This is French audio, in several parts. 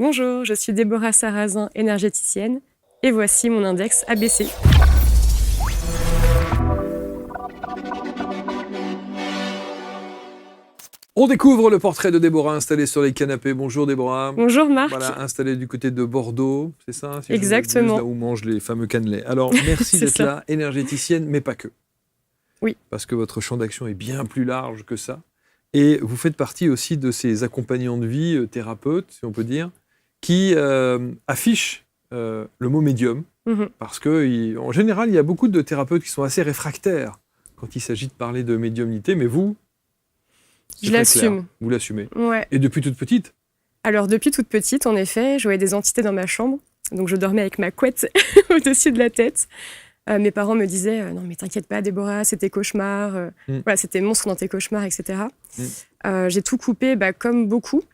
Bonjour, je suis Déborah Sarrazin, énergéticienne, et voici mon index ABC. On découvre le portrait de Déborah installée sur les canapés. Bonjour Déborah. Bonjour Marc. Voilà, installée du côté de Bordeaux, c'est ça si Exactement. Là où mangent les fameux cannelés. Alors, merci d'être là, énergéticienne, mais pas que. Oui. Parce que votre champ d'action est bien plus large que ça. Et vous faites partie aussi de ces accompagnants de vie, thérapeutes, si on peut dire, qui affichent le mot médium. Parce qu'en général, il y a beaucoup de thérapeutes qui sont assez réfractaires quand il s'agit de parler de médiumnité, mais vous... Je l'assume. Vous l'assumez. Ouais. Et depuis toute petite? Alors, depuis toute petite, en effet, je voyais des entités dans ma chambre. Donc, je dormais avec ma couette au-dessus de la tête. Mes parents me disaient non, mais t'inquiète pas, Déborah, c'est tes cauchemars. Voilà, c'était monstre dans tes cauchemars, etc. J'ai tout coupé, comme beaucoup.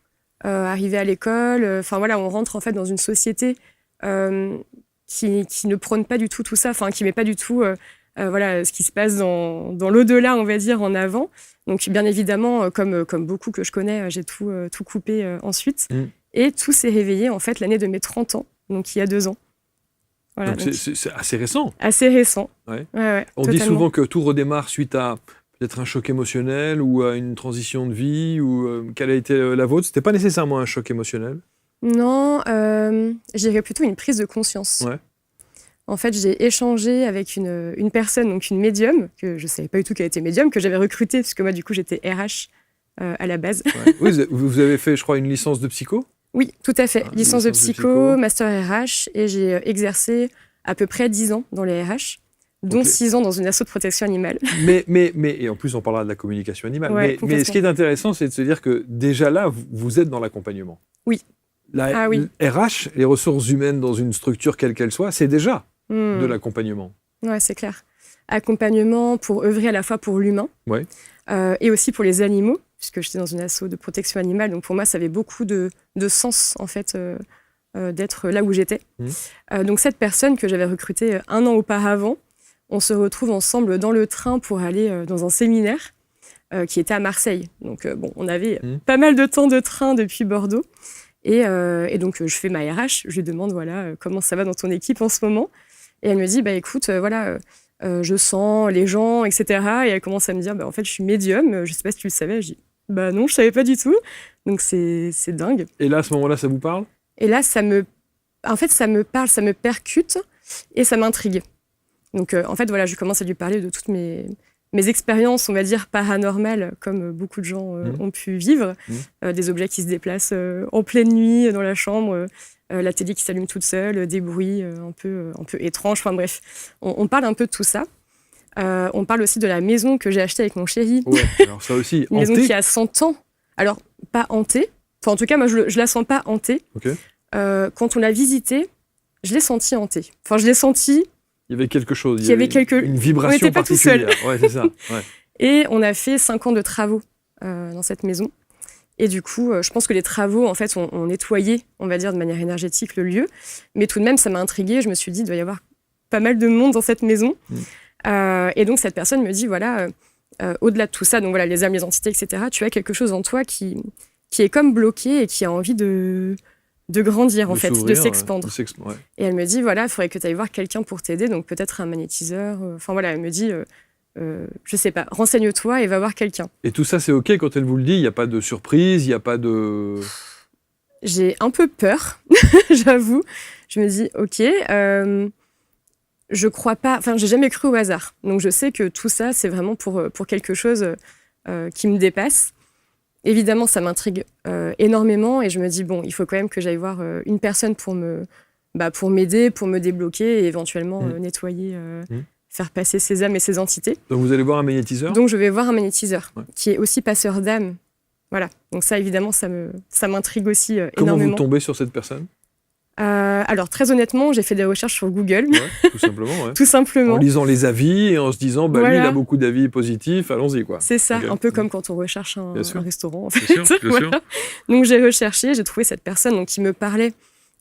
Arrivé à l'école, voilà, on rentre en fait dans une société qui ne prône pas du tout ça, qui met pas du tout voilà, ce qui se passe dans l'au-delà, on va dire, en avant. Donc, bien évidemment, comme beaucoup que je connais, j'ai tout coupé ensuite. Et tout s'est réveillé, en fait, l'année de mes 30 ans, donc il y a 2 ans. Voilà, donc c'est assez récent. Assez récent. Ouais. Ouais, on dit souvent que tout redémarre suite à peut-être un choc émotionnel ou à une transition de vie. Ou quelle a été la vôtre? C'était pas nécessairement un choc émotionnel? Non, je dirais plutôt une prise de conscience. Ouais. En fait, j'ai échangé avec une personne, donc une médium, que je ne savais pas du tout qu'elle était médium, que j'avais recrutée, puisque moi, du coup, j'étais RH à la base. Ouais. Oui, vous avez fait, je crois, une licence de psycho? Oui, tout à fait. Licence de psycho, master RH, et j'ai exercé à peu près 10 ans dans les RH, dont 6 ans dans une asso de protection animale. Mais, et en plus, on parlera de la communication animale. Ouais, mais ce qui est intéressant, c'est de se dire que déjà là, vous êtes dans l'accompagnement. Oui. Oui. RH, les ressources humaines dans une structure quelle qu'elle soit, c'est déjà de l'accompagnement. Ouais, c'est clair. Accompagnement pour œuvrer à la fois pour l'humain et aussi pour les animaux, puisque j'étais dans une asso de protection animale. Donc pour moi, ça avait beaucoup de sens, en fait, d'être là où j'étais. Donc cette personne que j'avais recrutée 1 an auparavant, on se retrouve ensemble dans le train pour aller dans un séminaire qui était à Marseille. Donc on avait pas mal de temps de train depuis Bordeaux. Et donc je fais ma RH, je lui demande voilà comment ça va dans ton équipe en ce moment. Et elle me dit écoute voilà je sens les gens, etc. Et elle commence à me dire en fait je suis médium, je sais pas si tu le savais. Je dis non, je savais pas du tout. Donc c'est dingue. Et là à ce moment-là ça vous parle? Et là ça me parle, ça me percute et ça m'intrigue. Donc en fait voilà, je commence à lui parler de toutes mes expériences, on va dire, paranormales, comme beaucoup de gens ont pu vivre. Des objets qui se déplacent en pleine nuit dans la chambre, la télé qui s'allume toute seule, des bruits un peu étranges. Enfin bref, on parle un peu de tout ça. On parle aussi de la maison que j'ai achetée avec mon chéri. Ouais, alors ça aussi, une maison qui a 100 ans. Alors, pas hantée. Enfin, en tout cas, moi, je la sens pas hantée. Okay. Quand on l'a visitée, je l'ai sentie hantée. Enfin, je l'ai sentie... Il y avait quelque chose, il y avait une vibration particulière. Ouais, c'est ça. Ouais. Et on a fait 5 ans de travaux dans cette maison. Et du coup, je pense que les travaux, en fait, ont nettoyé, on va dire, de manière énergétique le lieu. Mais tout de même, ça m'a intriguée. Je me suis dit, il doit y avoir pas mal de monde dans cette maison. Et donc, cette personne me dit, voilà, au-delà de tout ça, donc voilà, les âmes, les entités, etc., tu as quelque chose en toi qui est comme bloqué et qui a envie de grandir, en fait, de s'expandre. Ouais. Et elle me dit, voilà, il faudrait que tu ailles voir quelqu'un pour t'aider, donc peut-être un magnétiseur. Enfin voilà, elle me dit, je sais pas, renseigne-toi et va voir quelqu'un. Et tout ça, c'est OK quand elle vous le dit? Il n'y a pas de surprise, il n'y a pas de... J'ai un peu peur, j'avoue. Je me dis, OK, je crois pas... Enfin, j'ai jamais cru au hasard. Donc je sais que tout ça, c'est vraiment pour quelque chose qui me dépasse. Évidemment, ça m'intrigue énormément et je me dis, bon, il faut quand même que j'aille voir une personne pour m'aider, pour me débloquer et éventuellement nettoyer, faire passer ces âmes et ces entités. Donc vous allez voir un magnétiseur? Donc je vais voir un magnétiseur qui est aussi passeur d'âmes. Voilà, donc ça, évidemment, ça m'intrigue aussi énormément. Comment vous tombez sur cette personne? Alors, très honnêtement, j'ai fait des recherches sur Google. Ouais, tout simplement. Ouais. Tout simplement. En lisant les avis et en se disant, voilà. Lui, il a beaucoup d'avis positifs, allons-y, quoi. C'est ça, un peu comme quand on recherche un restaurant. En fait. Bien sûr, bien sûr. Donc, j'ai recherché, j'ai trouvé cette personne qui me parlait,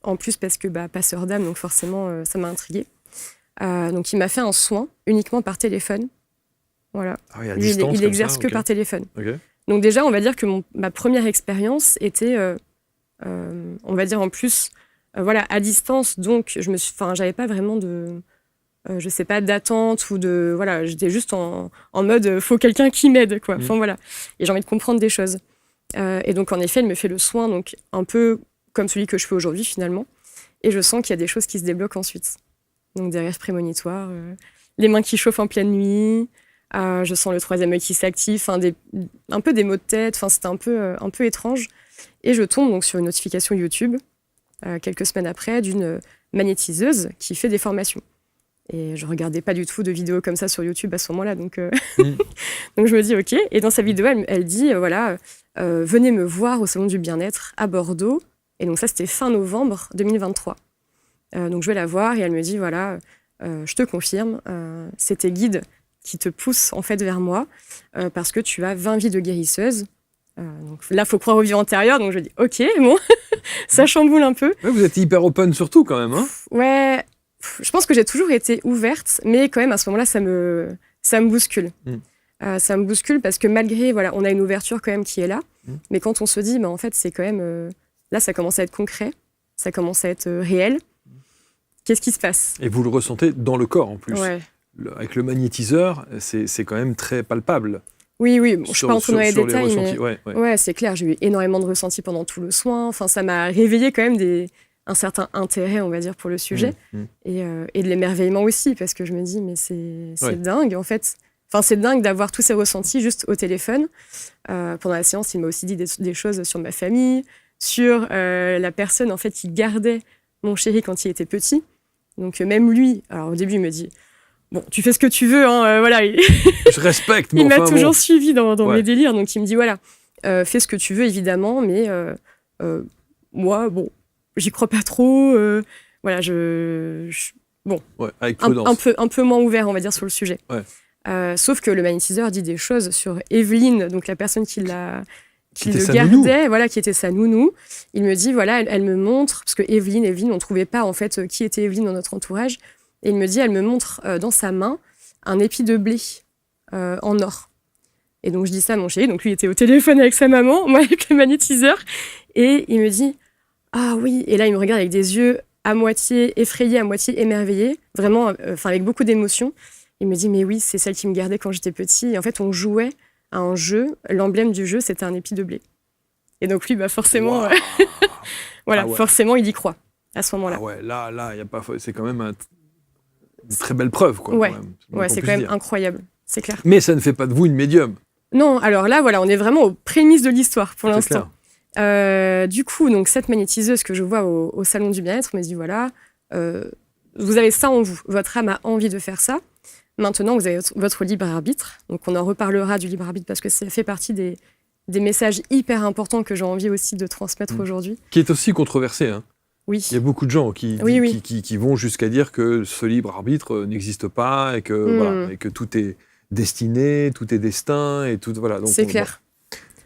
en plus parce que passeur d'âme, donc forcément, ça m'a intriguée. Donc, il m'a fait un soin uniquement par téléphone. Voilà. Ah oui, à Lui, distance, il exerce que par téléphone. Okay. Donc, déjà, on va dire que ma première expérience était... on va dire en plus, voilà, à distance. Donc, j'avais pas vraiment de, je sais pas, d'attente ou de, voilà, j'étais juste en mode, faut quelqu'un qui m'aide, quoi. Enfin, voilà. Et j'ai envie de comprendre des choses. Et donc, en effet, elle me fait le soin, donc un peu comme celui que je fais aujourd'hui, finalement. Et je sens qu'il y a des choses qui se débloquent ensuite. Donc, des rêves prémonitoires, les mains qui chauffent en pleine nuit. Je sens le troisième œil qui s'active, un peu des maux de tête. C'était un peu étrange. Et je tombe donc sur une notification YouTube, quelques semaines après, d'une magnétiseuse qui fait des formations. Et je regardais pas du tout de vidéos comme ça sur YouTube à ce moment-là. Donc, donc je me dis OK. Et dans sa vidéo, elle dit venez me voir au Salon du Bien-être à Bordeaux. Et donc ça, c'était fin novembre 2023. Donc je vais la voir et elle me dit voilà, je te confirme, c'est tes guides qui te poussent en fait vers moi parce que tu as 20 vies de guérisseuse. Donc là, faut croire aux vies antérieures. Donc je dis OK, bon, ça chamboule un peu. Ouais, vous êtes hyper open surtout quand même, hein. Ouais. Je pense que j'ai toujours été ouverte, mais quand même, à ce moment-là, ça me bouscule. Ça me bouscule parce que malgré, voilà, on a une ouverture quand même qui est là, mais quand on se dit, en fait, c'est quand même... là, ça commence à être concret, ça commence à être réel. Qu'est-ce qui se passe ? Et vous le ressentez dans le corps, en plus. Ouais. Avec le magnétiseur, c'est quand même très palpable. Oui, bon, je ne suis pas entrée dans les détails, mais ouais, c'est clair, j'ai eu énormément de ressentis pendant tout le soin. Enfin, ça m'a réveillé quand même un certain intérêt, on va dire, pour le sujet. Et de l'émerveillement aussi, parce que je me dis, mais c'est dingue, en fait. Enfin, c'est dingue d'avoir tous ces ressentis juste au téléphone. Pendant la séance, il m'a aussi dit des choses sur ma famille, sur la personne, en fait, qui gardait mon chéri quand il était petit. Donc, même lui, alors au début, il me dit, bon, tu fais ce que tu veux, hein, voilà. Je respecte, mais il m'a toujours suivi dans mes délires, donc il me dit, voilà, fais ce que tu veux, évidemment, mais moi, bon, j'y crois pas trop. Voilà, bon, avec prudence. un peu moins ouvert, on va dire, sur le sujet. Ouais. Sauf que le magnétiseur dit des choses sur Evelyne, donc la personne qui le gardait, nounou. voilà, qui était sa nounou. Il me dit, voilà, elle me montre, parce que Evelyne, on trouvait pas en fait qui était Evelyne dans notre entourage. Et il me dit, elle me montre dans sa main un épi de blé en or. Et donc je dis ça à mon chéri, donc lui était au téléphone avec sa maman, moi avec le magnétiseur, et il me dit, ah oui, et là il me regarde avec des yeux à moitié effrayés, à moitié émerveillés, vraiment, avec beaucoup d'émotion. Il me dit, mais oui, c'est celle qui me gardait quand j'étais petit. Et en fait, on jouait à un jeu, l'emblème du jeu, c'était un épi de blé. Et donc lui, forcément, wow. voilà, forcément, il y croit à ce moment-là. Ah ouais, là, y a pas, c'est quand même une très belle preuve, quoi. Ouais, quand même, c'est quand même incroyable, c'est clair. Mais ça ne fait pas de vous une médium. Non, alors là, voilà, on est vraiment aux prémices de l'histoire pour l'instant. Du coup, donc cette magnétiseuse que je vois au Salon du Bien-être me dit, voilà, vous avez ça en vous, votre âme a envie de faire ça. Maintenant, vous avez votre libre arbitre. Donc, on en reparlera du libre arbitre parce que ça fait partie des messages hyper importants que j'ai envie aussi de transmettre aujourd'hui. Qui est aussi controversé, hein. Oui. Il y a beaucoup de gens qui vont jusqu'à dire que ce libre arbitre n'existe pas et que, voilà, et que tout est destiné, tout est destin et tout, voilà. Donc c'est clair.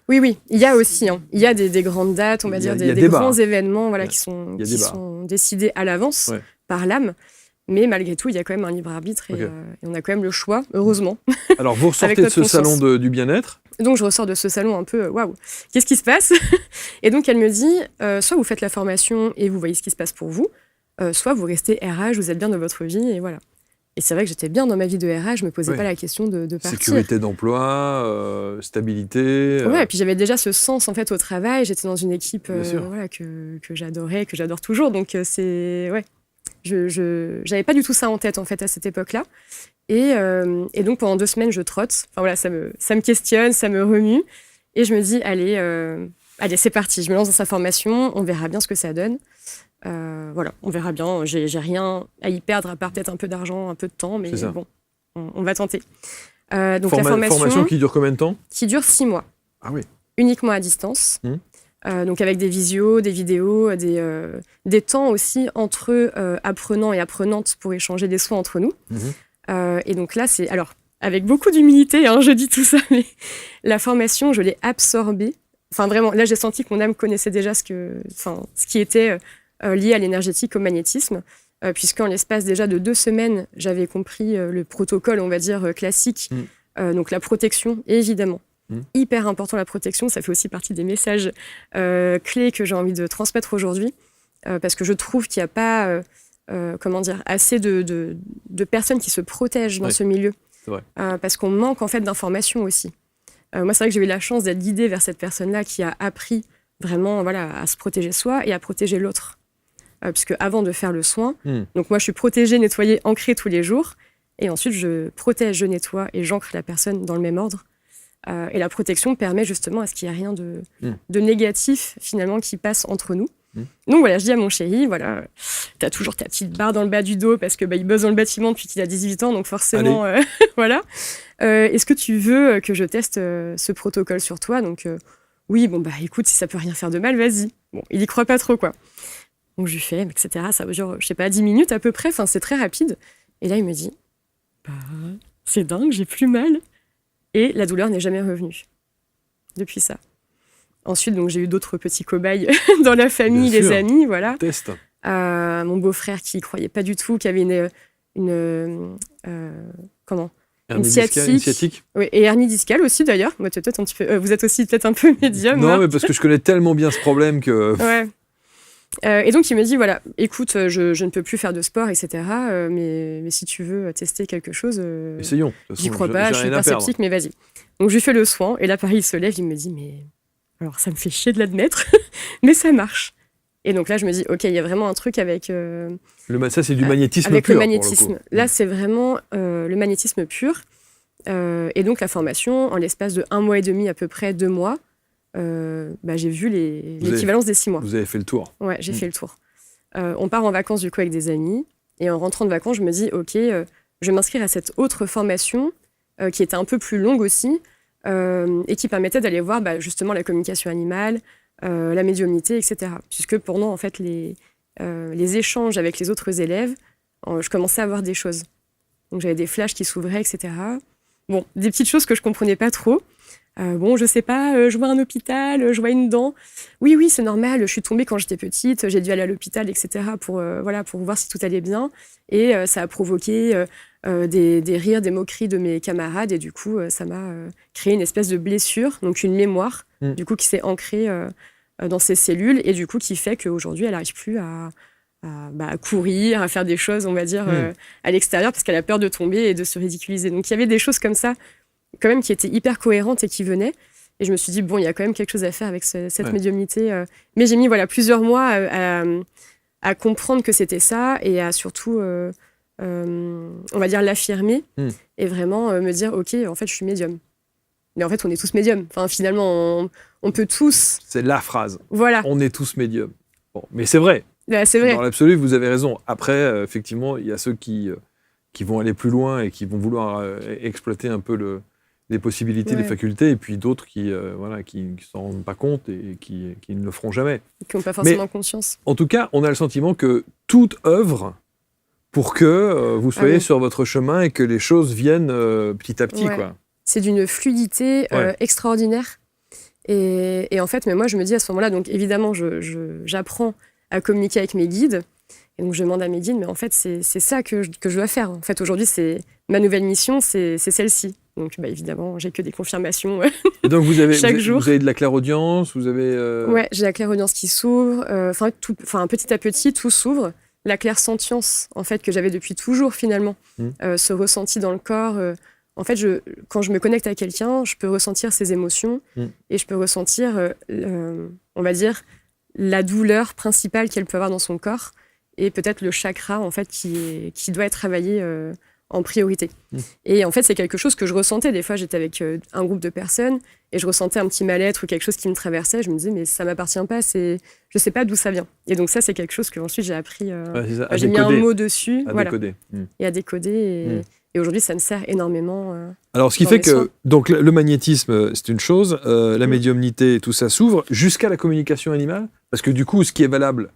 Oui, il y a aussi, hein, il y a des grandes dates, on va dire, des grands événements, voilà, qui sont décidés à l'avance par l'âme. Mais malgré tout, il y a quand même un libre arbitre et on a quand même le choix, heureusement. Alors, vous ressortez de ce salon du bien-être ? Donc, je ressors de ce salon un peu, waouh, qu'est-ce qui se passe ? Et donc, elle me dit, soit vous faites la formation et vous voyez ce qui se passe pour vous, soit vous restez RH, vous êtes bien dans votre vie et voilà. Et c'est vrai que j'étais bien dans ma vie de RH, je me posais pas la question de partir. Sécurité d'emploi, stabilité. Ouais, et puis j'avais déjà ce sens en fait au travail, j'étais dans une équipe voilà, que j'adorais, que j'adore toujours, donc c'est... Ouais. Je n'avais pas du tout ça en tête en fait à cette époque-là. Et donc pendant 2 semaines, je trotte. Enfin voilà, ça me questionne, ça me remue. Et je me dis, allez, c'est parti. Je me lance dans sa formation, on verra bien ce que ça donne. Voilà, on verra bien. J'ai rien à y perdre à part peut-être un peu d'argent, un peu de temps, mais bon, on va tenter. Donc la formation qui dure combien de temps ? Qui dure 6 mois. Ah oui. Uniquement à distance. Donc avec des visios, des vidéos, des temps aussi entre apprenants et apprenantes pour échanger des soins entre nous. Et donc là, c'est... Alors, avec beaucoup d'humilité, hein, je dis tout ça, mais la formation, je l'ai absorbée. Enfin, vraiment, là, j'ai senti que mon âme connaissait déjà ce qui était lié à l'énergétique, au magnétisme, puisqu'en l'espace déjà de 2 semaines, j'avais compris le protocole, on va dire, classique, donc la protection, évidemment. hyper important la protection. Ça fait aussi partie des messages clés que j'ai envie de transmettre aujourd'hui. Parce que je trouve qu'il n'y a pas assez de personnes qui se protègent dans ce milieu. C'est vrai. Parce qu'on manque en fait d'informations aussi. Moi, c'est vrai que j'ai eu la chance d'être guidée vers cette personne-là qui a appris vraiment à se protéger soi et à protéger l'autre. Puisque avant de faire le soin, donc moi je suis protégée, nettoyée, ancrée tous les jours. Et ensuite, je protège, je nettoie et j'ancre la personne dans le même ordre. Et la protection permet justement à ce qu'il n'y ait rien de négatif finalement qui passe entre nous. Donc voilà, je dis à mon chéri, voilà, t'as toujours ta petite barre dans le bas du dos parce que il bosse dans le bâtiment depuis qu'il a 18 ans, donc forcément, voilà. Est-ce que tu veux que je teste ce protocole sur toi ? Donc oui, écoute, si ça peut rien faire de mal, vas-y. Bon, il y croit pas trop, quoi. Donc je lui fais, etc. Ça dure, je sais pas, 10 minutes à peu près, enfin c'est très rapide. Et là, il me dit, c'est dingue, j'ai plus mal. Et la douleur n'est jamais revenue depuis ça. Ensuite, donc, j'ai eu d'autres petits cobayes dans la famille, les amis, voilà. Test. Mon beau-frère qui ne croyait pas du tout, qui avait une sciatique. Oui, et hernie discale aussi d'ailleurs. Moi, peut-être un petit peu, vous êtes aussi peut-être un peu médium. Non, mais parce que je connais tellement bien ce problème que... Ouais. Et donc, il me dit, voilà, écoute, je ne peux plus faire de sport, etc. Mais si tu veux tester quelque chose... Essayons. J'y crois pas, je suis hyper sceptique, mais vas-y. Donc, je lui fais le soin. Et là, pareil, il se lève, il me dit, mais... Alors, ça me fait chier de l'admettre, mais ça marche. Et donc là, je me dis, OK, il y a vraiment un truc avec... ça, c'est du magnétisme avec pur. Le magnétisme. Là, c'est vraiment le magnétisme pur. Et donc, la formation, en l'espace de 1 mois et demi, à peu près 2 mois, j'ai vu l'équivalence des 6 mois. Vous avez fait le tour. Ouais, j'ai fait le tour. On part en vacances, du coup, avec des amis. Et en rentrant de vacances, je me dis, OK, je vais m'inscrire à cette autre formation qui était un peu plus longue aussi, et qui permettait d'aller voir justement la communication animale, la médiumnité, etc. Puisque pendant en fait, les échanges avec les autres élèves, je commençais à voir des choses. Donc j'avais des flashs qui s'ouvraient, etc. Bon, des petites choses que je ne comprenais pas trop. Je sais pas, je vois un hôpital, je vois une dent. Oui, c'est normal, je suis tombée quand j'étais petite, j'ai dû aller à l'hôpital, etc. pour voir si tout allait bien. Et ça a provoqué des rires, des moqueries de mes camarades. Et du coup, ça m'a créé une espèce de blessure, donc une mémoire, du coup, qui s'est ancrée dans ces cellules et du coup, qui fait qu'aujourd'hui, elle n'arrive plus à courir, à faire des choses, on va dire, à l'extérieur, parce qu'elle a peur de tomber et de se ridiculiser. Donc, il y avait des choses comme ça, quand même, qui étaient hyper cohérentes et qui venaient. Et je me suis dit, bon, il y a quand même quelque chose à faire avec cette médiumnité. Mais j'ai mis plusieurs mois à comprendre que c'était ça et à surtout, on va dire, l'affirmer et vraiment me dire, OK, en fait, je suis médium. Mais en fait, on est tous médiums. Enfin, finalement, on peut tous... C'est la phrase. Voilà. On est tous médiums. Bon, mais c'est vrai. C'est vrai. Dans l'absolu, vous avez raison. Après, effectivement, il y a ceux qui vont aller plus loin et qui vont vouloir exploiter un peu les possibilités, les facultés, et puis d'autres qui s'en rendent pas compte et qui ne le feront jamais. Qui n'ont pas forcément conscience. En tout cas, on a le sentiment que tout œuvre pour que vous soyez sur votre chemin et que les choses viennent petit à petit. Ouais. Quoi. C'est d'une fluidité extraordinaire. Et en fait, mais moi, je me dis à ce moment-là, donc évidemment, j'apprends à communiquer avec mes guides. Et donc, je demande à mes guides, mais en fait, c'est ça que je dois faire. En fait, aujourd'hui, c'est ma nouvelle mission, c'est celle-ci. Donc, évidemment, j'ai que des confirmations et donc chaque jour. Vous avez de la clairaudience, vous avez... Ouais, j'ai la clairaudience qui s'ouvre. Petit à petit, tout s'ouvre. La clairsentience, en fait, que j'avais depuis toujours, finalement, ce ressenti dans le corps. En fait, quand je me connecte à quelqu'un, je peux ressentir ses émotions et je peux ressentir, on va dire, la douleur principale qu'elle peut avoir dans son corps et peut-être le chakra, en fait, qui doit être travaillé en priorité. Et en fait, c'est quelque chose que je ressentais. Des fois, j'étais avec un groupe de personnes et je ressentais un petit mal-être ou quelque chose qui me traversait. Je me disais, mais ça ne m'appartient pas, je sais pas d'où ça vient. Et donc ça, c'est quelque chose que ensuite j'ai appris. J'ai mis un mot dessus. À décoder. Et à décoder. Et aujourd'hui, ça me sert énormément. Alors, ce qui fait que donc, le magnétisme, c'est une chose, la médiumnité, tout ça s'ouvre, jusqu'à la communication animale. Parce que du coup, ce qui est valable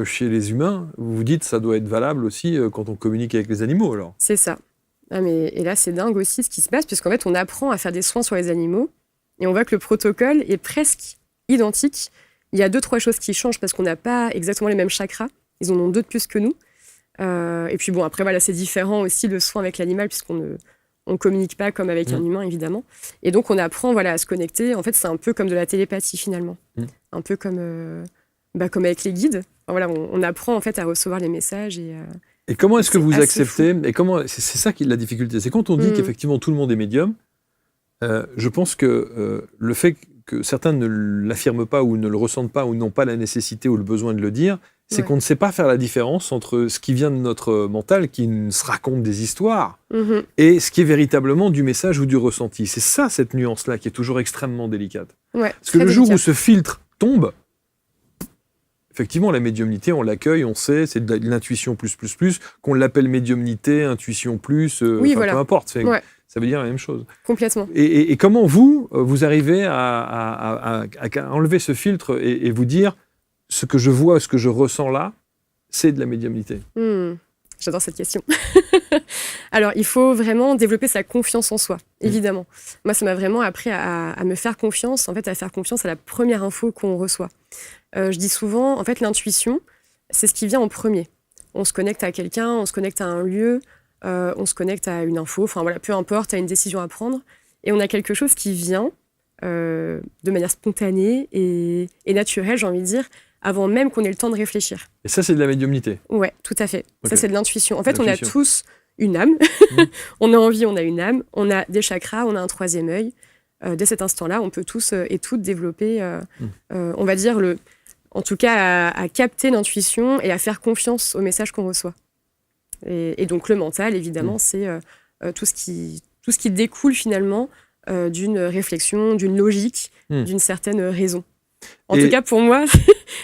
chez les humains, vous vous dites, ça doit être valable aussi quand on communique avec les animaux, alors. C'est ça. Et là, c'est dingue aussi ce qui se passe, puisqu'en fait, on apprend à faire des soins sur les animaux, et on voit que le protocole est presque identique. Il y a 2-3 choses qui changent, parce qu'on n'a pas exactement les mêmes chakras. Ils en ont 2 de plus que nous. Et puis bon, après, voilà, c'est différent aussi le soin avec l'animal, puisqu'on On communique pas comme avec un humain, évidemment. Et donc, on apprend à se connecter. En fait, c'est un peu comme de la télépathie, finalement. Un peu comme avec les guides. Enfin, on apprend, en fait, à recevoir les messages. Et comment est-ce que vous acceptez c'est ça qui est la difficulté. C'est quand on dit qu'effectivement, tout le monde est médium, je pense que le fait que certains ne l'affirment pas ou ne le ressentent pas ou n'ont pas la nécessité ou le besoin de le dire, c'est qu'on ne sait pas faire la différence entre ce qui vient de notre mental, qui se raconte des histoires, et ce qui est véritablement du message ou du ressenti. C'est ça, cette nuance-là, qui est toujours extrêmement délicate. Parce que le jour où ce filtre tombe, effectivement, la médiumnité, on l'accueille, on sait, c'est de l'intuition plus, qu'on l'appelle médiumnité, intuition plus, peu importe. Ça veut dire la même chose. Complètement. Et comment vous arrivez à enlever ce filtre et vous dire ce que je vois, ce que je ressens là, c'est de la médiumnité? J'adore cette question. Alors, il faut vraiment développer sa confiance en soi, évidemment. Moi, ça m'a vraiment appris à me faire confiance, en fait, à faire confiance à la première info qu'on reçoit. Je dis souvent, en fait, l'intuition, c'est ce qui vient en premier. On se connecte à quelqu'un, on se connecte à un lieu, on se connecte à une info, peu importe, à une décision à prendre. Et on a quelque chose qui vient de manière spontanée et naturelle, j'ai envie de dire, avant même qu'on ait le temps de réfléchir. Et ça, c'est de la médiumnité? Ouais, tout à fait. Okay. Ça, c'est de l'intuition. En fait, on a tous une âme. On a envie, on a une âme. On a des chakras, on a un troisième œil. Dès cet instant-là, on peut tous et toutes développer, on va dire, en tout cas, à capter l'intuition et à faire confiance au message qu'on reçoit. Et donc, le mental, évidemment, c'est tout ce qui découle, finalement, d'une réflexion, d'une logique, d'une certaine raison. En tout cas, pour moi,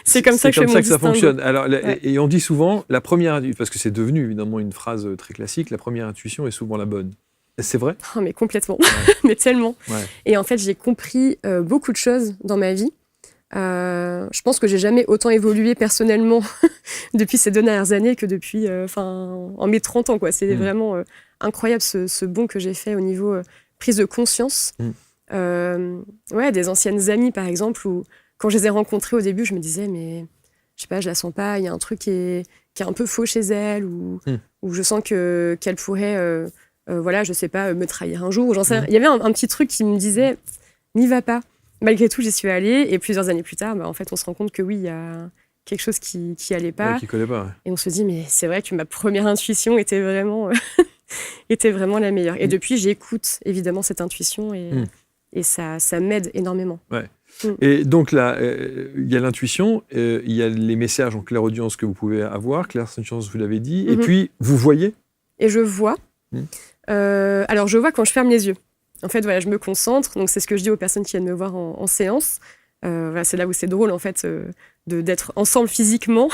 c'est comme ça que je fais mon distinguo. C'est comme ça que ça fonctionne. Alors, et on dit souvent, parce que c'est devenu évidemment une phrase très classique, la première intuition est souvent la bonne. C'est vrai? Mais complètement, mais tellement. Et en fait, j'ai compris beaucoup de choses dans ma vie. Je pense que j'ai jamais autant évolué personnellement depuis ces 2 dernières années que depuis en mes 30 ans. C'est vraiment incroyable ce bond que j'ai fait au niveau prise de conscience. Des anciennes amies, par exemple, où quand je les ai rencontrées au début, je me disais, mais je sais pas, je la sens pas, il y a un truc qui est un peu faux chez elle, ou je sens qu'elle pourrait, je sais pas, me trahir un jour. Ou j'en sais rien. Il y avait un petit truc qui me disait, n'y va pas. Malgré tout, j'y suis allée, et plusieurs années plus tard, en fait, on se rend compte que oui, il y a quelque chose qui allait pas. Qui collait pas. Et on se dit, mais c'est vrai que ma première intuition était vraiment la meilleure. Et depuis, j'écoute évidemment cette intuition, et ça m'aide énormément. Et donc là, il y a l'intuition, il y a les messages en clairaudience que vous pouvez avoir, clairsentience, vous l'avez dit, et puis vous voyez? Et je vois. Alors, je vois quand je ferme les yeux. En fait, je me concentre, donc c'est ce que je dis aux personnes qui viennent me voir en séance. C'est là où c'est drôle, en fait, d'être ensemble physiquement,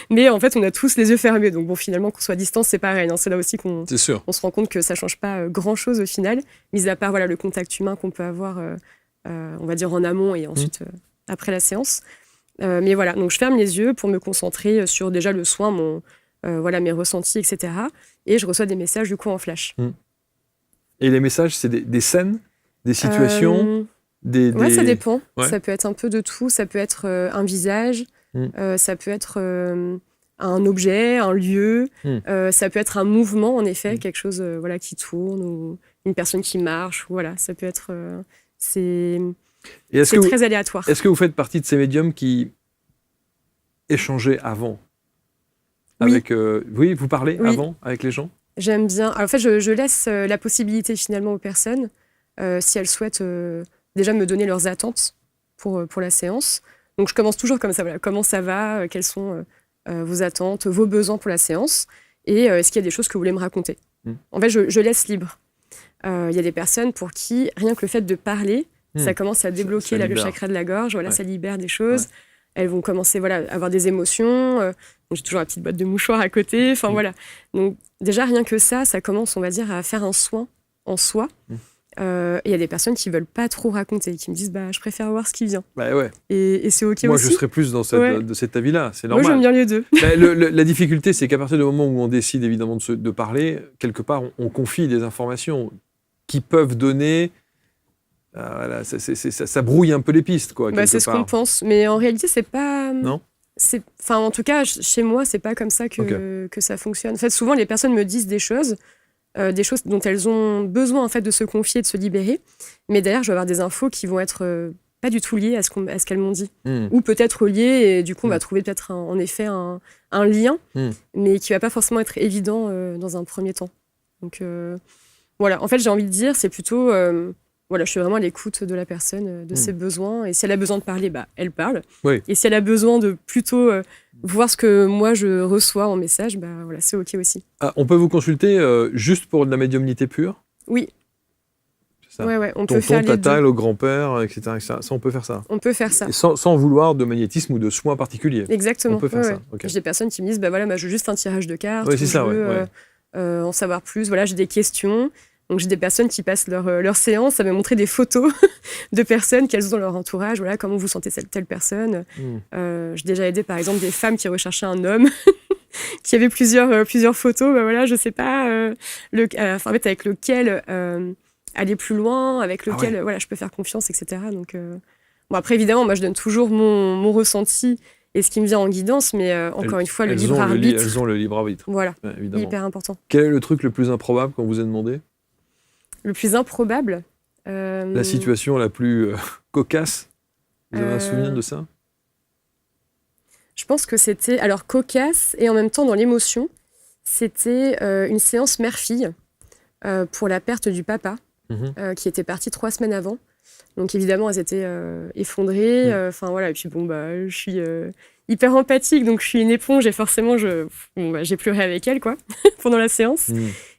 mais en fait, on a tous les yeux fermés. Donc finalement, qu'on soit à distance, c'est pareil. C'est là aussi qu'on se rend compte que ça change pas grand-chose au final, mis à part le contact humain qu'on peut avoir, on va dire, en amont et ensuite après la séance. Mais voilà, donc je ferme les yeux pour me concentrer sur déjà le soin, mes ressentis, etc. Et je reçois des messages du coup en flash. Et les messages, c'est des scènes, des situations, ça dépend. Ça peut être un peu de tout. Ça peut être un visage, ça peut être un objet, un lieu, ça peut être un mouvement, en effet, quelque chose qui tourne, ou une personne qui marche. Ça peut être... c'est très aléatoire. Est-ce que vous faites partie de ces médiums qui échangeaient avant avec, vous parlez avant avec les gens? J'aime bien. Alors, en fait, je laisse la possibilité finalement aux personnes, si elles souhaitent déjà me donner leurs attentes pour la séance. Donc, je commence toujours comme ça. Comment ça va? Quelles sont vos attentes, vos besoins pour la séance? Et est-ce qu'il y a des choses que vous voulez me raconter? En fait, je laisse libre. Il y a des personnes pour qui, rien que le fait de parler, ça commence à débloquer le chakra de la gorge. Ça libère des choses. Elles vont commencer à avoir des émotions. J'ai toujours la petite boîte de mouchoirs à côté. Donc, déjà, rien que ça commence, on va dire, à faire un soin en soi. Il y a des personnes qui ne veulent pas trop raconter, qui me disent je préfère voir ce qui vient. Et c'est OK. Moi, aussi. Je serais plus dans de cet avis-là. C'est normal. Moi, j'aime bien les deux. La difficulté, c'est qu'à partir du moment où on décide évidemment de parler, quelque part, on confie des informations qui peuvent donner. Ça brouille un peu les pistes, quoi. C'est ce qu'on pense, mais en réalité, c'est pas. Non. En tout cas, chez moi, c'est pas comme ça que ça fonctionne. En fait, souvent, les personnes me disent des choses des choses dont elles ont besoin en fait de se confier, de se libérer. Mais derrière, je vais avoir des infos qui vont être pas du tout liées à ce qu'elles m'ont dit. Ou peut-être liées, et du coup, on va trouver peut-être en effet un lien, mais qui va pas forcément être évident dans un premier temps. Donc voilà, en fait, j'ai envie de dire, c'est plutôt... Voilà, je suis vraiment à l'écoute de la personne, de ses besoins. Et si elle a besoin de parler, elle parle. Oui. Et si elle a besoin de plutôt voir ce que moi je reçois en message, voilà, c'est OK aussi. Ah, on peut vous consulter juste pour de la médiumnité pure ? Oui. C'est ça. Ouais, on peut faire les tata, deux. le grand-père, etc. Ça, on peut faire ça. On peut faire ça. Et sans vouloir de magnétisme ou de soins particuliers. Exactement. On peut faire ça. Okay. J'ai des personnes qui me disent, voilà, je veux juste un tirage de cartes. Oui, c'est ça, je veux en savoir plus. Voilà, j'ai des questions. Donc, j'ai des personnes qui passent leur séance à me montrer des photos de personnes qu'elles ont dans leur entourage. Voilà, comment vous sentez telle personne. J'ai déjà aidé, par exemple, des femmes qui recherchaient un homme qui avait plusieurs photos. Voilà, je sais pas, en fait, avec lequel aller plus loin, avec lequel voilà, je peux faire confiance, etc. Donc, bon, après, évidemment, moi, je donne toujours mon ressenti et ce qui me vient en guidance, mais encore une fois, le libre arbitre. Elles ont le libre arbitre. Voilà, évidemment. hyper important. Quel est le truc le plus improbable qu'on vous ait demandé ? Le plus improbable. La situation la plus cocasse. Vous avez un souvenir de ça ? Je pense que c'était, alors cocasse et en même temps dans l'émotion, c'était une séance mère-fille pour la perte du papa, qui était parti 3 semaines avant. Donc évidemment, elles étaient effondrées. Voilà. Et puis je suis hyper empathique, donc je suis une éponge et forcément, j'ai pleuré avec elle, quoi, pendant la séance.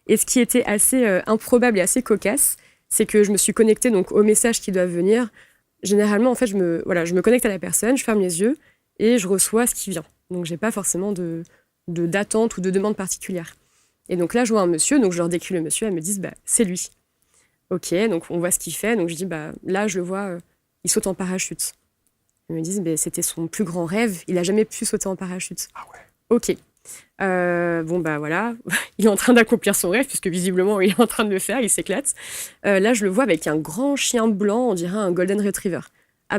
Et ce qui était assez improbable et assez cocasse, c'est que je me suis connectée donc, aux messages qui doivent venir. Généralement, en fait, je me connecte à la personne, je ferme les yeux et je reçois ce qui vient. Donc, je n'ai pas forcément d'attente ou de demande particulière. Et donc là, je vois un monsieur, donc je leur décris le monsieur, elles me disent c'est lui. Ok, donc on voit ce qu'il fait. Donc je dis là, je le vois, il saute en parachute. Ils me disent c'était son plus grand rêve, il n'a jamais pu sauter en parachute. Ah ouais. Ok. Voilà, il est en train d'accomplir son rêve, puisque visiblement, il est en train de le faire, il s'éclate. Là, je le vois avec un grand chien blanc, on dirait un golden retriever.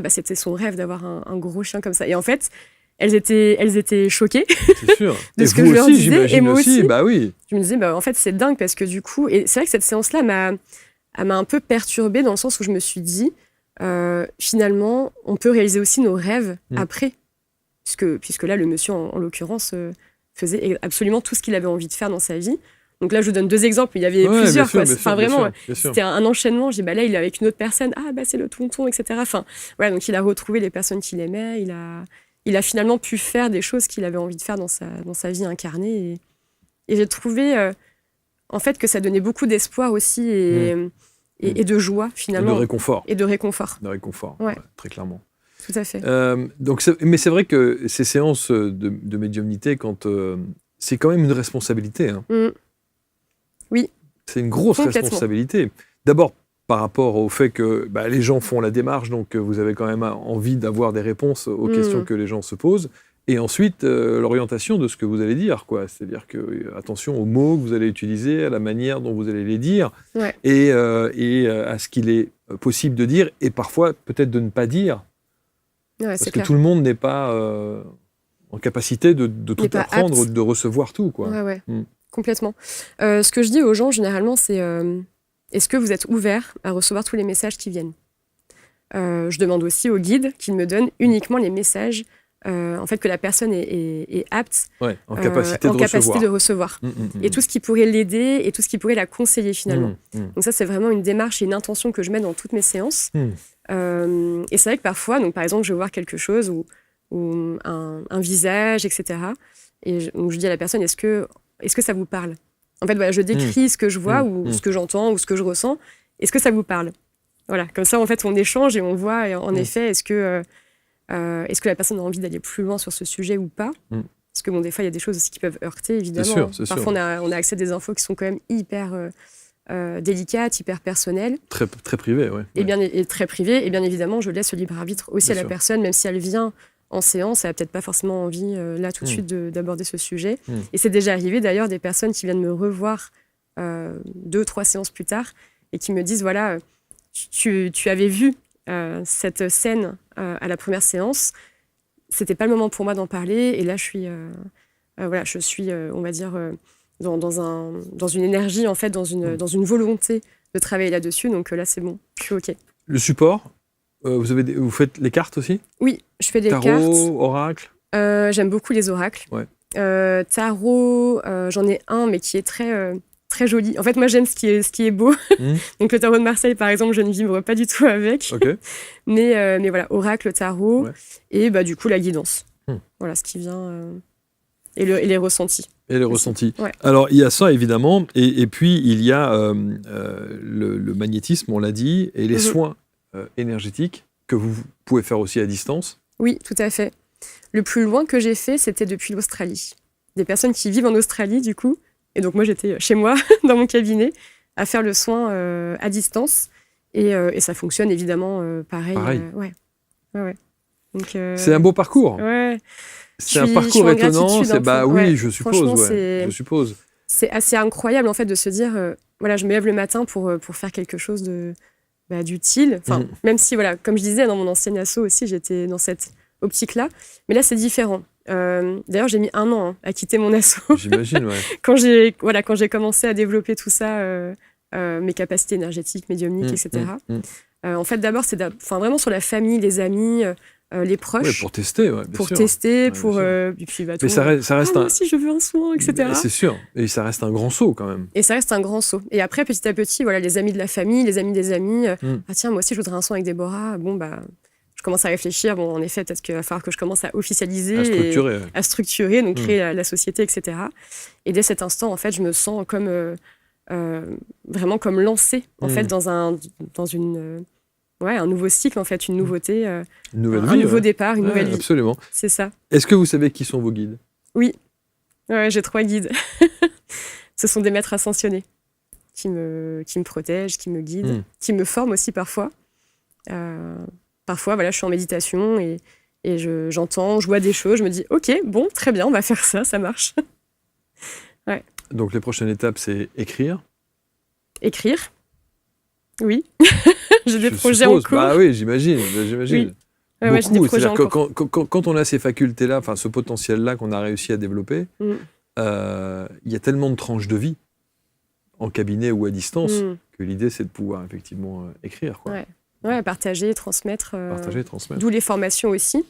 C'était son rêve d'avoir un gros chien comme ça. Et en fait, elles étaient choquées c'est sûr. de et ce que je leur disais. Et moi aussi, oui. Je me disais, en fait, c'est dingue, parce que du coup, et c'est vrai que cette séance-là m'a un peu perturbée, dans le sens où je me suis dit, finalement, on peut réaliser aussi nos rêves après. Puisque là, le monsieur, en l'occurrence... faisait absolument tout ce qu'il avait envie de faire dans sa vie. Donc là, je vous donne 2 exemples. Il y avait plusieurs. Vraiment, c'était un enchaînement. Je dis, là, il est avec une autre personne. C'est le tonton, etc. Donc il a retrouvé les personnes qu'il aimait. Il a finalement pu faire des choses qu'il avait envie de faire dans sa vie incarnée. Et j'ai trouvé, en fait, que ça donnait beaucoup d'espoir aussi et de joie, finalement. Et de réconfort. Ouais. Très clairement. Tout à fait. Mais c'est vrai que ces séances de médiumnité, c'est quand même une responsabilité. Hein. Oui. C'est une grosse responsabilité. D'abord, par rapport au fait que les gens font la démarche, donc vous avez quand même envie d'avoir des réponses aux questions que les gens se posent. Et ensuite, l'orientation de ce que vous allez dire, quoi. C'est-à-dire que, attention aux mots que vous allez utiliser, à la manière dont vous allez les dire, et à ce qu'il est possible de dire, et parfois peut-être de ne pas dire. Parce que tout le monde n'est pas en capacité de tout apprendre ou de recevoir tout, quoi. Ouais. Complètement. Ce que je dis aux gens, généralement, c'est est-ce que vous êtes ouverts à recevoir tous les messages qui viennent ? Je demande aussi au guide qu'il me donne uniquement les messages en fait, que la personne est apte, en capacité de recevoir. Et tout ce qui pourrait l'aider et tout ce qui pourrait la conseiller, finalement. Donc ça, c'est vraiment une démarche et une intention que je mets dans toutes mes séances. Et c'est vrai que parfois, donc, par exemple, je vais voir quelque chose ou un visage, etc. Et donc, je dis à la personne, est-ce que ça vous parle ? En fait, je décris ce que je vois ou ce que j'entends ou ce que je ressens. Est-ce que ça vous parle ? Voilà, comme ça, en fait, on échange et on voit, en effet, est-ce que la personne a envie d'aller plus loin sur ce sujet ou pas ? Parce que, des fois, il y a des choses aussi qui peuvent heurter, évidemment. C'est sûr. Parfois, on a accès à des infos qui sont quand même hyper... délicate, hyper personnelle. Très privée, oui. Et très privée. Et bien évidemment, je laisse le libre arbitre aussi à la personne, même si elle vient en séance, elle n'a peut-être pas forcément envie, là, tout de suite, d'aborder ce sujet. Et c'est déjà arrivé, d'ailleurs, des personnes qui viennent me revoir 2-3 séances plus tard et qui me disent, voilà, tu avais vu cette scène à la première séance, c'était pas le moment pour moi d'en parler, et là, je suis, on va dire... dans une énergie, en fait, dans une volonté de travailler là-dessus. Donc là, c'est bon, je suis OK. Le support, vous faites les cartes aussi ? Oui, je fais des cartes. Tarot, oracle ? J'aime beaucoup les oracles. Ouais. Tarot, j'en ai un, mais qui est très, très joli. En fait, moi, j'aime ce qui est beau. Donc le tarot de Marseille, par exemple, je ne vibre pas du tout avec. Okay. Mais voilà, oracle, tarot, et du coup, la guidance. Voilà ce qui vient... Et les ressentis. Et les ressentis. Ouais. Alors, il y a ça, évidemment, et puis il y a le magnétisme, on l'a dit, et les soins énergétiques que vous pouvez faire aussi à distance. Oui, tout à fait. Le plus loin que j'ai fait, c'était depuis l'Australie. Des personnes qui vivent en Australie, du coup. Et donc, moi, j'étais chez moi, dans mon cabinet, à faire le soin à distance. Et ça fonctionne, évidemment, pareil. Ouais. Donc, c'est un beau parcours. Ouais. C'est un parcours étonnant. Oui, je suppose. C'est assez incroyable, en fait, de se dire, voilà, je me lève le matin pour faire quelque chose d'utile. Enfin, même si, voilà, comme je disais, dans mon ancienne asso aussi, j'étais dans cette optique-là. Mais là, c'est différent. D'ailleurs, j'ai mis 1 an à quitter mon asso. J'imagine, ouais. quand j'ai commencé à développer tout ça, mes capacités énergétiques, médiumniques, etc. En fait, d'abord, c'est vraiment sur la famille, les amis, les proches. Ouais, pour tester, bien pour sûr. Tester, Ouais, et puis, mais ça reste moi aussi, je veux un soin, etc. C'est sûr. Et ça reste un grand saut, quand même. Et ça reste un grand saut. Et après, petit à petit, voilà, les amis de la famille, les amis des amis. Ah tiens, moi aussi, je voudrais un soin avec Déborah. Bon, je commence à réfléchir. Bon, en effet, peut-être qu'il va falloir que je commence à officialiser. À structurer, donc créer la société, etc. Et dès cet instant, en fait, je me sens comme... vraiment comme lancée, en fait, dans un nouveau cycle, en fait, une nouveauté, un nouveau départ, une nouvelle vie. Absolument. C'est ça. Est-ce que vous savez qui sont vos guides ? Oui. Ouais, j'ai 3 guides. Ce sont des maîtres ascensionnés qui me protègent, qui me guident, qui me forment aussi parfois. Parfois, voilà, je suis en méditation et j'entends, je vois des choses, je me dis « Ok, bon, très bien, on va faire ça, ça marche. » Ouais. Donc, les prochaines étapes, c'est écrire. Écrire. Oui. J'ai des projets en cours. Ah oui, j'imagine. Oui. Beaucoup. J'ai des projets en cours. Quand on a ces facultés-là, enfin ce potentiel-là qu'on a réussi à développer, il y a tellement de tranches de vie, en cabinet ou à distance, que l'idée, c'est de pouvoir effectivement écrire. Quoi. Ouais, partager, transmettre. Transmettre. D'où les formations aussi.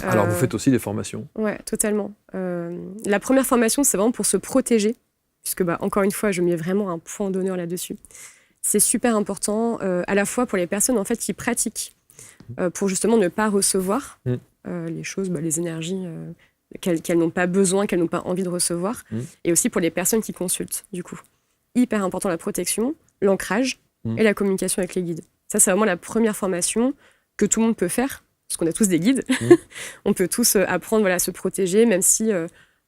Alors, vous faites aussi des formations. Ouais, totalement. La première formation, c'est vraiment pour se protéger, puisque, encore une fois, je mets vraiment un point d'honneur là-dessus. C'est super important, à la fois pour les personnes en fait, qui pratiquent, pour justement ne pas recevoir les choses, les énergies qu'elles n'ont pas besoin, qu'elles n'ont pas envie de recevoir, et aussi pour les personnes qui consultent, du coup. Hyper important, la protection, l'ancrage et la communication avec les guides. Ça, c'est vraiment la première formation que tout le monde peut faire, parce qu'on a tous des guides. On peut tous apprendre à se protéger, même si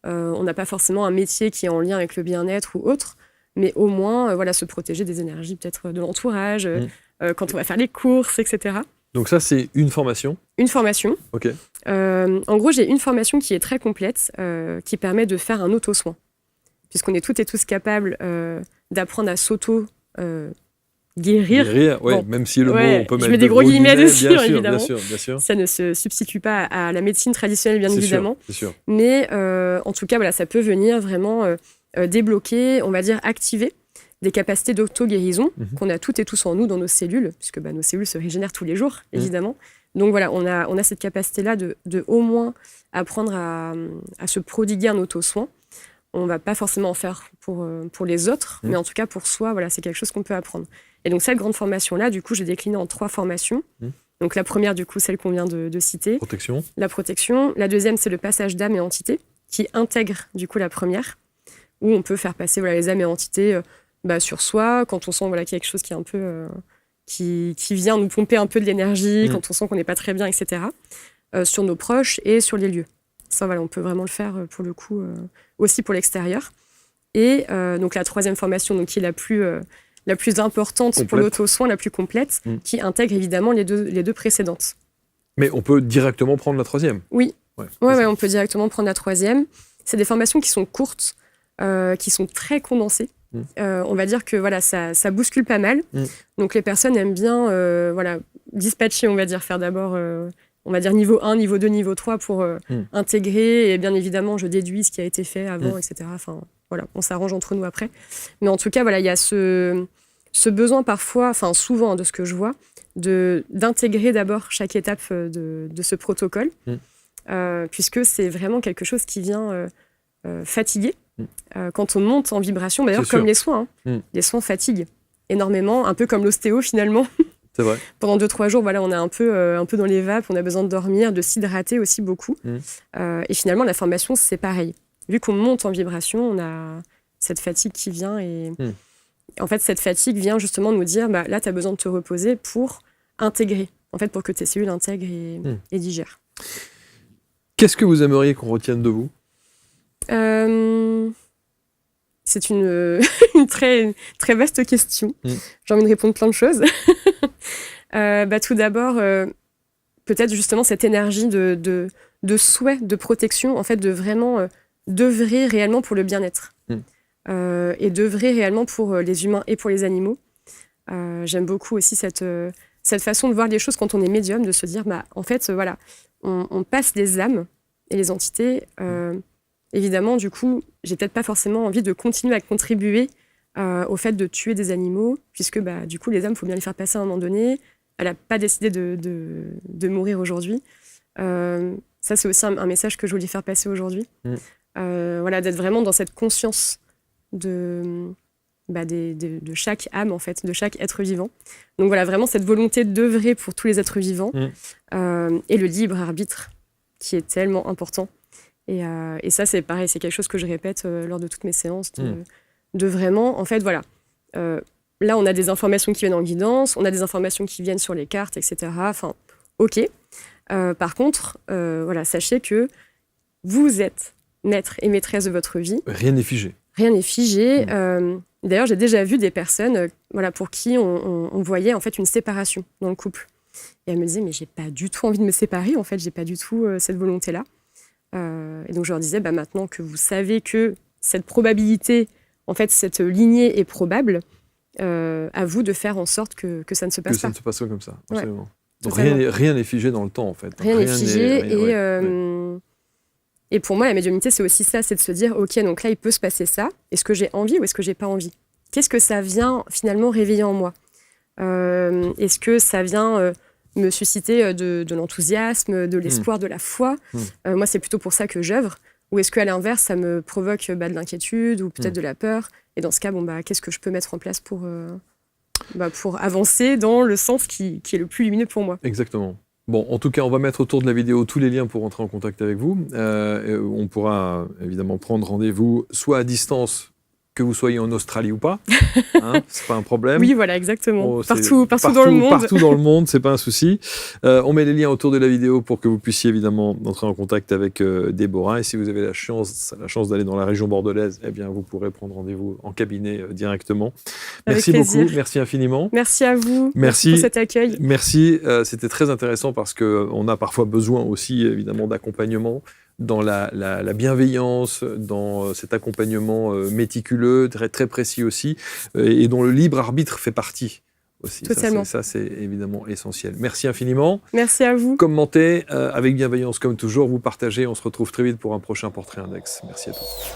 on n'a pas forcément un métier qui est en lien avec le bien-être ou autre, mais au moins se protéger des énergies peut-être de l'entourage, quand on va faire les courses, etc. Donc ça, c'est une formation ? Une formation. Ok. En gros, j'ai une formation qui est très complète, qui permet de faire un auto-soin. Puisqu'on est toutes et tous capables d'apprendre à guérir, ouais, bon, même si le mot, on peut mettre je mets des gros guillemets dessus, évidemment. Bien sûr. Ça ne se substitue pas à la médecine traditionnelle, bien évidemment. C'est sûr. Mais en tout cas, ça peut venir vraiment débloquer, on va dire activer des capacités d'auto-guérison qu'on a toutes et tous en nous, dans nos cellules, puisque nos cellules se régénèrent tous les jours, évidemment. Donc voilà, on a cette capacité-là de au moins apprendre à se prodiguer un auto-soin. On ne va pas forcément en faire pour les autres, mais en tout cas pour soi, c'est quelque chose qu'on peut apprendre. Et donc cette grande formation-là, du coup, j'ai décliné en 3 formations. Donc la première, du coup, celle qu'on vient de citer. Protection. La protection. La deuxième, c'est le passage d'âme et entité, qui intègre, du coup, la première, où on peut faire passer les âmes et entités sur soi, quand on sent qu'il y a quelque chose qui est un peu... qui vient nous pomper un peu de l'énergie, quand on sent qu'on n'est pas très bien, etc. Sur nos proches et sur les lieux. Ça, on peut vraiment le faire, pour le coup, aussi pour l'extérieur. Et donc la troisième formation, donc, qui est la plus importante complète. Pour l'auto-soin, la plus complète, qui intègre évidemment les deux précédentes. Mais on peut directement prendre la troisième ? Oui, on peut directement prendre la troisième. C'est des formations qui sont courtes, qui sont très condensées. On va dire que ça bouscule pas mal. Donc les personnes aiment bien dispatcher, on va dire, faire d'abord on va dire niveau 1, niveau 2, niveau 3 pour intégrer. Et bien évidemment, je déduis ce qui a été fait avant, etc. Enfin, voilà, on s'arrange entre nous après. Mais en tout cas, voilà, il y a ce besoin parfois, enfin souvent de ce que je vois, d'intégrer d'abord chaque étape de ce protocole, puisque c'est vraiment quelque chose qui vient fatiguer. Quand on monte en vibration, d'ailleurs comme les soins, les soins fatiguent énormément, un peu comme l'ostéo finalement. C'est vrai. Pendant 2-3 jours, voilà, on est un peu dans les vapes, on a besoin de dormir, de s'hydrater aussi beaucoup. Et finalement, la formation, c'est pareil. Vu qu'on monte en vibration, on a cette fatigue qui vient. Et en fait, cette fatigue vient justement nous dire, là, tu as besoin de te reposer pour intégrer, en fait, pour que tes cellules intègrent et digèrent. Qu'est-ce que vous aimeriez qu'on retienne de vous ? C'est une très, très vaste question. J'ai envie de répondre plein de choses. Tout d'abord, peut-être justement cette énergie de souhait, de protection, en fait, de vraiment d'œuvrer réellement pour le bien-être. Et d'œuvrer réellement pour les humains et pour les animaux. J'aime beaucoup aussi cette façon de voir les choses quand on est médium, de se dire, en fait, voilà, on passe les âmes et les entités. Évidemment, du coup, j'ai peut-être pas forcément envie de continuer à contribuer au fait de tuer des animaux, puisque du coup, les âmes, il faut bien les faire passer à un moment donné. Elle n'a pas décidé de mourir aujourd'hui. Ça, c'est aussi un message que je voulais faire passer aujourd'hui. Voilà, d'être vraiment dans cette conscience de chaque âme, en fait, de chaque être vivant. Donc voilà, vraiment cette volonté d'œuvrer pour tous les êtres vivants et le libre arbitre qui est tellement important. Et ça, c'est pareil, c'est quelque chose que je répète lors de toutes mes séances, de vraiment, en fait, voilà. Là, on a des informations qui viennent en guidance, on a des informations qui viennent sur les cartes, etc. Enfin, ok. Par contre, voilà, sachez que vous êtes maître et maîtresse de votre vie. Rien n'est figé. Rien n'est figé. D'ailleurs, j'ai déjà vu des personnes voilà, pour qui on voyait en fait une séparation dans le couple. Et elles me disaient, mais j'ai pas du tout envie de me séparer, en fait, j'ai pas du tout cette volonté-là. Et donc je leur disais, maintenant que vous savez que cette probabilité, en fait, cette lignée est probable, à vous de faire en sorte que ça ne se passe pas. Que ça ne se passe pas comme ça, absolument. Ouais. Donc rien n'est figé dans le temps, en fait. Rien n'est figé. Et pour moi, la médiumnité, c'est aussi ça, c'est de se dire, ok, donc là, il peut se passer ça. Est-ce que j'ai envie ou est-ce que j'ai pas envie ? Qu'est-ce que ça vient finalement réveiller en moi ? Est-ce que ça vient me susciter de l'enthousiasme, de l'espoir, de la foi ? Moi, c'est plutôt pour ça que j'œuvre. Ou est-ce qu'à l'inverse, ça me provoque de l'inquiétude ou peut-être de la peur ? Et dans ce cas, qu'est-ce que je peux mettre en place pour avancer dans le sens qui est le plus lumineux pour moi ? Exactement. Bon, en tout cas, on va mettre autour de la vidéo tous les liens pour entrer en contact avec vous. On pourra évidemment prendre rendez-vous soit à distance, que vous soyez en Australie ou pas, c'est pas un problème. Oui, voilà, exactement. Partout dans le monde. Partout dans le monde, c'est pas un souci. On met les liens autour de la vidéo pour que vous puissiez évidemment entrer en contact avec Déborah. Et si vous avez la chance d'aller dans la région bordelaise, eh bien, vous pourrez prendre rendez-vous en cabinet directement. Merci beaucoup, merci infiniment. Merci à vous. Merci pour cet accueil. Merci, c'était très intéressant parce qu'on a parfois besoin aussi évidemment d'accompagnement, dans la bienveillance, dans cet accompagnement méticuleux, très, très précis aussi, et dont le libre arbitre fait partie aussi. Totalement. Ça, c'est évidemment essentiel. Merci infiniment. Merci à vous. Commentez avec bienveillance comme toujours, vous partagez. On se retrouve très vite pour un prochain Portrait Index. Merci à tous.